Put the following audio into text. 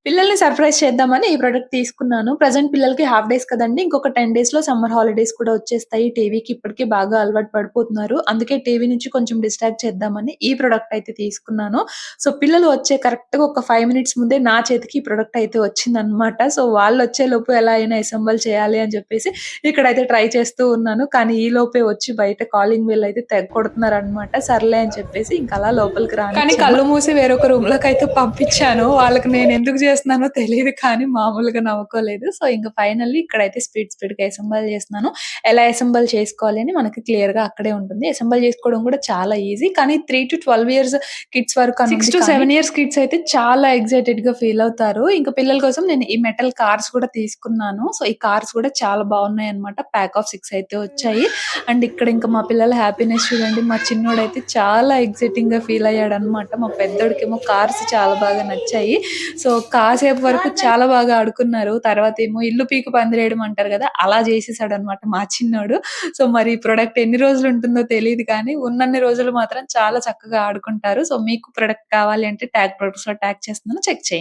పిల్లల్ని సర్ప్రైజ్ చేద్దామని ఈ ప్రొడక్ట్ తీసుకున్నాను. ప్రెజెంట్ పిల్లలకి హాఫ్ డేస్ కదండీ! ఇంకొక 10 డేస్‌లో సమ్మర్ హాలిడేస్ కూడా వచ్చేస్తాయి. టీవీకి ఇప్పటికే బాగా అలవాటు పడిపోతున్నారు. అందుకే టీవీ నుంచి కొంచెం డిస్ట్రాక్ట్ చేద్దామని ఈ ప్రొడక్ట్ అయితే తీసుకున్నాను. సో, పిల్లలు వచ్చే కరెక్ట్‌గా ఒక 5 మినిట్స్ ముందే నా చేతికి ఈ ప్రొడక్ట్ అయితే వచ్చిందనమాట. సో, వాళ్ళొచ్చేలోపు ఎలా అయినా అసెంబుల్ చేయాలి అని చెప్పేసి ఇక్కడైతే ట్రై చేస్తూ ఉన్నాను. కానీ ఈలోపే వచ్చి బయట కాలింగ్ బెల్ అయితే తెగ కొడుతున్నారనమాట. సర్లే అని చెప్పేసి ఇంక అలా లోపలికి కానీ కళ్ళు మూసి వేరొక రూమ్‌లోకైతే పంపించాను. వాళ్ళకి నేనెందుకు చేస్తున్నానో తెలీదు కానీ మామూలుగా నవ్వుకోలేదు. సో, ఇంక ఫైనల్లీ ఇక్కడైతే స్పీడ్‌గా అసెంబుల్ చేస్తున్నాను. ఎలా అసెంబుల్ చేసుకోవాలి అని మనకి క్లియర్‌గా అక్కడే ఉంటుంది. అసెంబుల్ చేసుకోవడం కూడా చాలా ఈజీ. కానీ 3-12 ఇయర్స్ కిడ్స్ వరకు అని 6-7 ఇయర్స్ కిడ్స్ అయితే చాలా ఎక్సైటెడ్‌గా ఫీల్ అవుతారు. ఇంక పిల్లల కోసం నేను ఈ మెటల్ కార్స్ కూడా తీసుకున్నాను. సో, ఈ కార్స్ కూడా చాలా బాగున్నాయన్నమాట. ప్యాక్ ఆఫ్ 6 అయితే వచ్చాయి. అండ్ ఇక్కడ ఇంకా మా పిల్లల హ్యాపీనెస్ చూడండి. మా చిన్నోడైతే చాలా ఎక్సైటింగ్‌గా ఫీల్ అయ్యాడన్నమాట. మా పెద్దోడికేమో కార్స్ చాలా బాగా నచ్చాయి. సో, కాసేపు వరకు చాలా బాగా ఆడుకున్నారు. తర్వాతేమో ఇల్లు పీకి పందిరేయడం అంటారు గదా! అలా జేసేసాడన్నమాట మా చిన్నోడు. సో, మరి ఈ ప్రొడక్ట్ ఎన్ని రోజులుంటుందో తెలీదు కానీ, ఉన్నన్ని రోజులు మాత్రం చాలా చక్కగా ఆడుకుంటారు. సో, మీకు ప్రొడక్ట్ కావాలి అంటే ట్యాగ్ ప్రొడక్ట్స్‌లో ట్యాగ్ చేస్తున్నాను. చెక్ చేయండి.